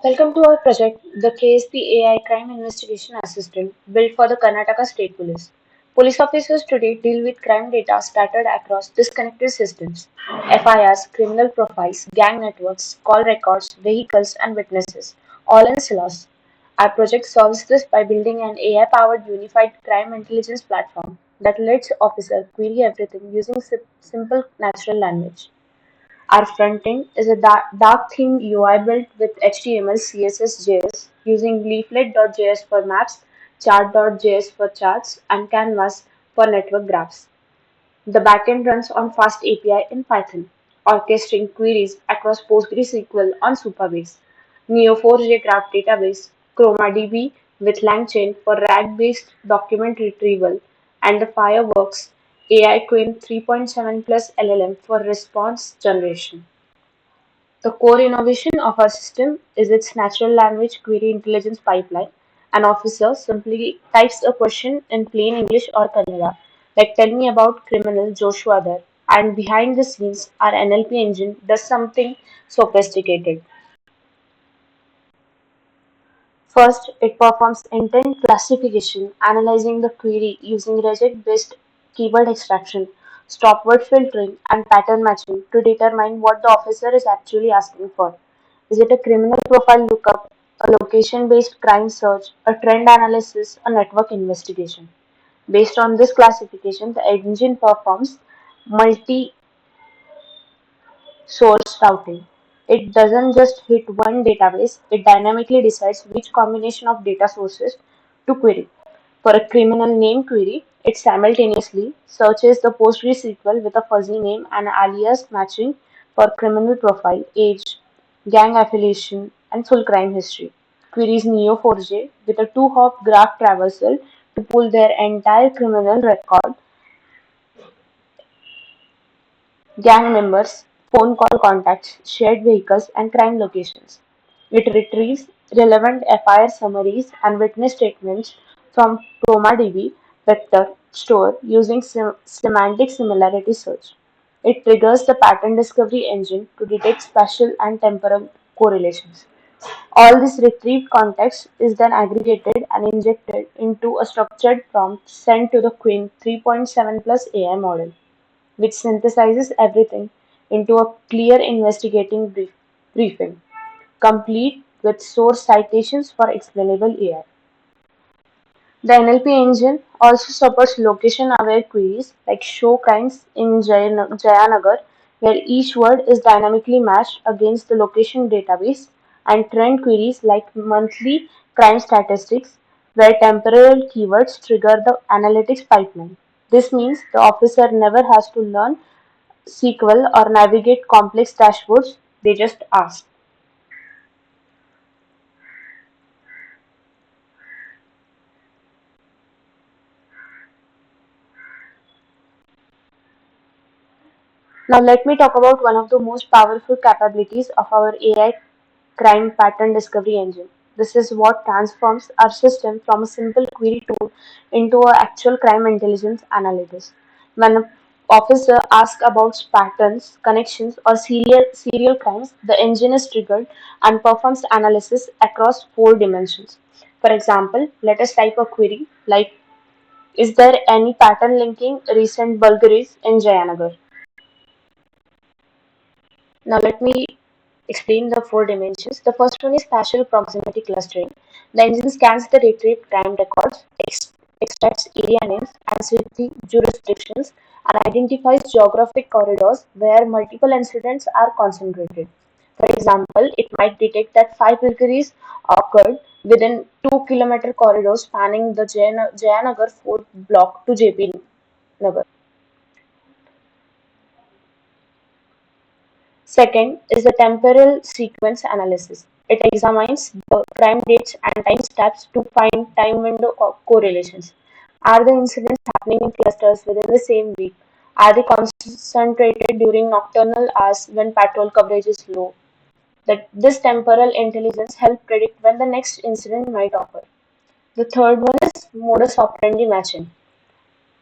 Welcome to our project, the KSP AI Crime Investigation Assistant, built for the Karnataka State Police. Police officers today deal with crime data scattered across disconnected systems, FIRs, criminal profiles, gang networks, call records, vehicles, and witnesses, all in silos. Our project solves this by building an AI-powered unified crime intelligence platform that lets officers query everything using simple natural language. Our front-end is a dark-themed UI built with HTML, CSS, JS, using Leaflet.js for maps, Chart.js for charts, and Canvas for network graphs. The backend runs on Fast API in Python, orchestrating queries across PostgreSQL on Supabase, Neo4j Graph Database, ChromaDB with LangChain for RAG-based document retrieval, and the Fireworks AI Qwen 3.7 plus LLM for response generation. The core innovation of our system is its natural language query intelligence pipeline. An officer simply types a question in plain English or Kannada, like tell me about criminal Joshua there, and behind the scenes our NLP engine does something sophisticated. First, it performs intent classification, analyzing the query using regex-based keyword extraction, stop-word filtering, and pattern matching to determine what the officer is actually asking for. Is it a criminal profile lookup, a location-based crime search, a trend analysis, a network investigation? Based on this classification, the engine performs multi source routing. It doesn't just hit one database, it dynamically decides which combination of data sources to query. For a criminal name query, it simultaneously searches the PostgreSQL with a fuzzy name and alias matching for criminal profile, age, gang affiliation, and full crime history. Queries Neo4j with a two-hop graph traversal to pull their entire criminal record, gang members, phone call contacts, shared vehicles, and crime locations. It retrieves relevant FIR summaries and witness statements from ChromaDB vector store using semantic similarity search. It triggers the pattern discovery engine to detect spatial and temporal correlations. All this retrieved context is then aggregated and injected into a structured prompt sent to the Qwen 3.7 plus AI model, which synthesizes everything into a clear investigating briefing, complete with source citations for explainable AI. The NLP engine also supports location-aware queries like show crimes in Jayanagar, where each word is dynamically matched against the location database, and trend queries like monthly crime statistics, where temporal keywords trigger the analytics pipeline. This means the officer never has to learn SQL or navigate complex dashboards, they just ask. Now let me talk about one of the most powerful capabilities of our AI crime pattern discovery engine. This is what transforms our system from a simple query tool into an actual crime intelligence analysis. When an officer asks about patterns, connections, or serial crimes, the engine is triggered and performs analysis across four dimensions. For example, let us type a query like, is there any pattern linking recent burglaries in Jayanagar? Now let me explain the four dimensions. The first one is spatial proximity clustering. The engine scans the retrieved crime records, extracts area names and city jurisdictions, and identifies geographic corridors where multiple incidents are concentrated. For example, it might detect that five burglaries occurred within 2 kilometer corridors spanning the Jayanagar Fort block to JP Nagar. Second is the temporal sequence analysis. It examines the crime dates and timestamps to find time window correlations. Are the incidents happening in clusters within the same week? Are they concentrated during nocturnal hours when patrol coverage is low? This temporal intelligence helps predict when the next incident might occur. The third one is modus operandi matching.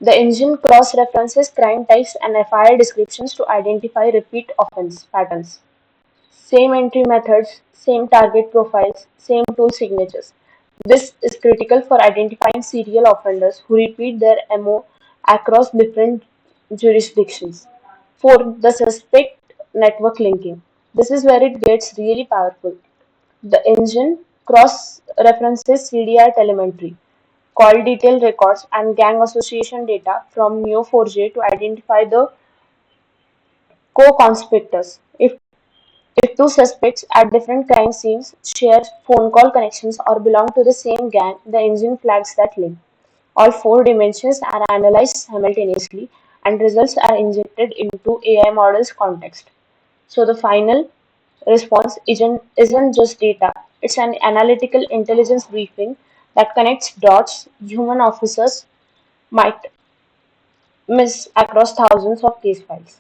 The engine cross-references crime types and FIR descriptions to identify repeat offense patterns. Same entry methods, same target profiles, same tool signatures. This is critical for identifying serial offenders who repeat their MO across different jurisdictions. 4. The suspect network linking. This is where it gets really powerful. The engine cross-references CDR telemetry, call detail records, and gang association data from Neo4j to identify the co-conspirators. If two suspects at different crime scenes share phone call connections or belong to the same gang, the engine flags that link. All four dimensions are analyzed simultaneously, and results are injected into AI model's context. So the final response isn't just data, it's an analytical intelligence briefing that connects dots human officers might miss across thousands of case files.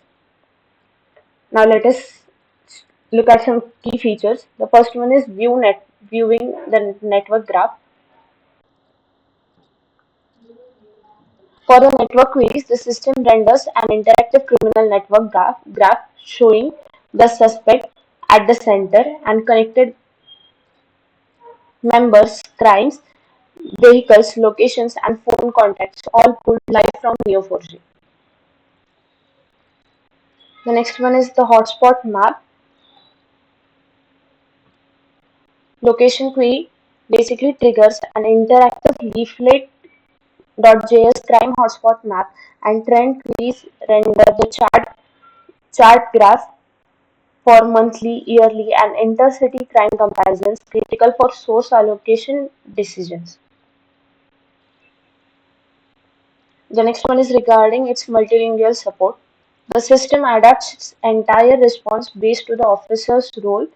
Now let us look at some key features. The first one is viewing the network graph. For the network queries, the system renders an interactive criminal network graph showing the suspect at the center and connected members, crimes, vehicles, locations, and phone contacts, all pulled live from Neo4j. The next one is the hotspot map. Location query basically triggers an interactive leaflet.js crime hotspot map, and trend queries render the chart graph for monthly, yearly, and intercity crime comparisons critical for source allocation decisions. The next one is regarding its multilingual support. The system adapts its entire response based to the officer's role,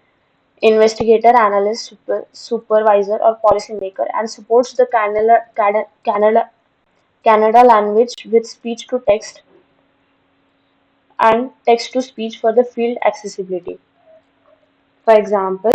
investigator, analyst, supervisor, or policymaker, and supports the Kannada language with speech to text and text to speech for the field accessibility. For example,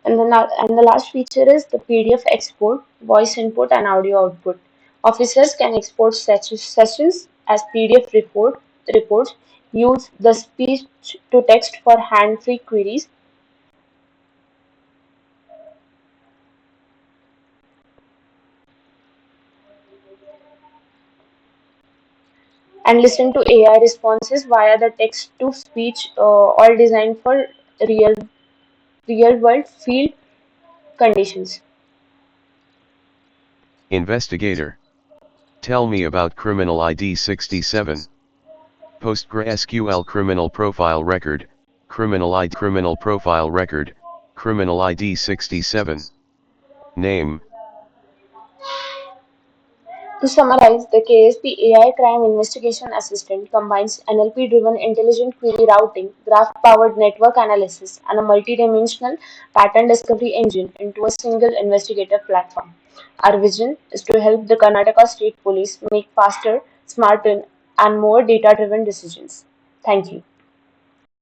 and the last feature is the PDF export, voice input, and audio output. Officers can export sessions as reports, use the speech to text for hand-free queries, and listen to AI responses via the text-to-speech, all designed for real real-world field conditions. Investigator. Tell me about Criminal ID 67. PostgreSQL Criminal Profile Record, Criminal Profile Record, Criminal ID 67. Name. To summarize, the KSP AI Crime Investigation Assistant combines NLP-driven intelligent query routing, graph-powered network analysis, and a multi-dimensional pattern discovery engine into a single investigative platform. Our vision is to help the Karnataka State Police make faster, smarter, and more data-driven decisions. Thank you.